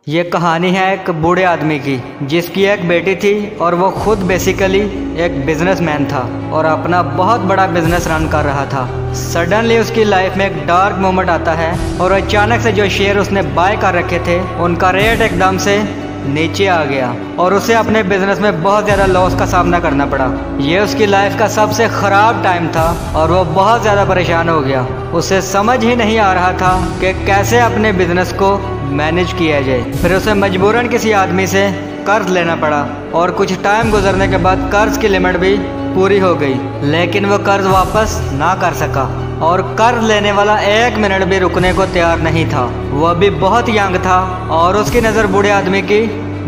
ये कहानी है एक बूढ़े आदमी की जिसकी एक बेटी थी और वो खुद बेसिकली एक बिजनेसमैन था और अपना बहुत बड़ा बिजनेस रन कर रहा था। सडनली उसकी लाइफ में एक डार्क मोमेंट आता है और अचानक से जो शेयर उसने बाय कर रखे थे उनका रेट एकदम से नीचे आ गया और उसे अपने बिजनेस में बहुत ज़्यादा लॉस का सामना करना पड़ा। ये उसकी लाइफ का सबसे ख़राब टाइम था और वो बहुत ज़्यादा परेशान हो गया। उसे समझ ही नहीं आ रहा था कि कैसे अपने बिजनेस को मैनेज किया जाए। फिर उसे मजबूरन किसी आदमी से कर्ज लेना पड़ा और कुछ टाइम गुजरने के बाद कर्ज की लिमिट भी पूरी हो गई, लेकिन वो कर्ज वापस ना कर सका और कर्ज लेने वाला एक मिनट भी रुकने को तैयार नहीं था। वह भी बहुत यंग था और उसकी नज़र बूढ़े आदमी की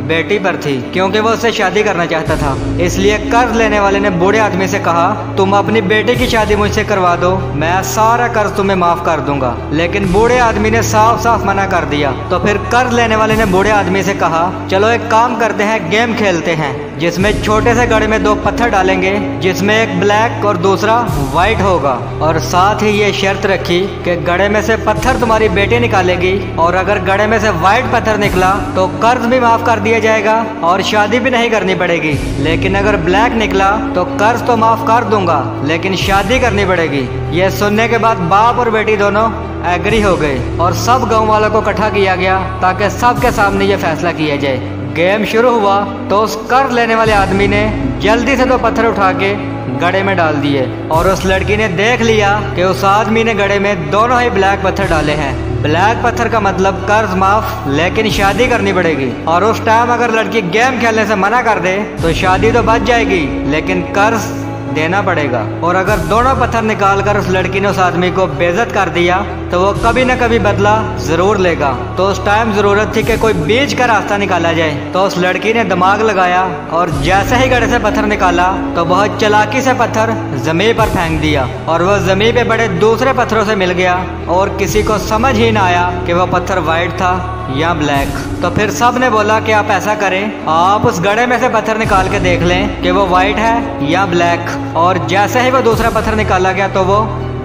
बेटी पर थी क्योंकि वो उससे शादी करना चाहता था। इसलिए कर्ज लेने वाले ने बूढ़े आदमी से कहा, तुम अपनी बेटी की शादी मुझसे करवा दो, मैं सारा कर्ज तुम्हें माफ कर दूंगा। लेकिन बूढ़े आदमी ने साफ साफ मना कर दिया। तो फिर कर्ज लेने वाले ने बूढ़े आदमी से कहा, चलो एक काम करते हैं, गेम खेलते हैं जिसमें छोटे से घड़े में 2 पत्थर डालेंगे, जिसमें एक ब्लैक और दूसरा व्हाइट होगा, और साथ ही ये शर्त रखी कि घड़े में से पत्थर तुम्हारी बेटी निकालेगी और अगर घड़े में से व्हाइट पत्थर निकला तो कर्ज भी माफ कर दिया जाएगा और शादी भी नहीं करनी पड़ेगी। लेकिन अगर ब्लैक निकला तो कर्ज तो माफ कर दूंगा लेकिन शादी करनी पड़ेगी। ये सुनने के बाद बाप और बेटी दोनों एग्री हो गए और सब गांव वालों को इकट्ठा किया गया ताकि सबके सामने ये फैसला किया जाए। गेम शुरू हुआ तो उस कर्ज लेने वाले आदमी ने जल्दी से 2 पत्थर उठा के घड़े में डाल दिए और उस लड़की ने देख लिया कि उस आदमी ने घड़े में दोनों ही ब्लैक पत्थर डाले हैं। ब्लैक पत्थर का मतलब कर्ज माफ लेकिन शादी करनी पड़ेगी, और उस टाइम अगर लड़की गेम खेलने से मना कर दे तो शादी तो बच जाएगी लेकिन कर्ज देना पड़ेगा। और अगर दोनों पत्थर निकाल कर उस लड़की ने उस आदमी को बेइज्जत कर दिया तो वो कभी न कभी बदला जरूर लेगा। तो उस टाइम जरूरत थी कि कोई बीच का रास्ता निकाला जाए। तो उस लड़की ने दिमाग लगाया और जैसे ही घड़े से पत्थर निकाला तो बहुत चालाकी से पत्थर जमीन पर फेंक दिया और वह जमीन पे बड़े दूसरे पत्थरों से मिल गया और किसी को समझ ही ना आया कि वह पत्थर व्हाइट था या ब्लैक। तो फिर सब ने बोला कि आप ऐसा करें, आप उस घड़े में से पत्थर निकाल के देख लें कि वो व्हाइट है या ब्लैक। और जैसे ही वो दूसरा पत्थर निकाला गया तो वो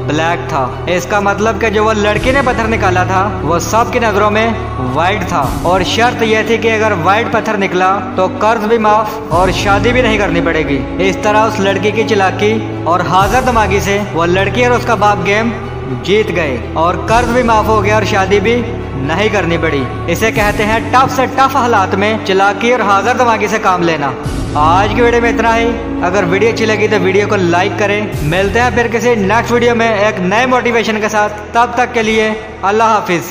ब्लैक था। इसका मतलब कि जो वो लड़की ने पत्थर निकाला था वो सबकी नजरों में व्हाइट था और शर्त यह थी कि अगर व्हाइट पत्थर निकला तो कर्ज भी माफ और शादी भी नहीं करनी पड़ेगी। इस तरह उस लड़की की चालाकी और हाजिर दिमागी से वो लड़की और उसका बाप गेम जीत गए और कर्ज भी माफ हो गया और शादी भी नहीं करनी पड़ी। इसे कहते हैं टफ से टफ हालात में चालाकी और हाजिर दिमागी से काम लेना। आज की वीडियो में इतना ही। अगर वीडियो अच्छी लगी तो वीडियो को लाइक करें। मिलते हैं फिर किसी नेक्स्ट वीडियो में एक नए मोटिवेशन के साथ। तब तक के लिए अल्लाह हाफिज।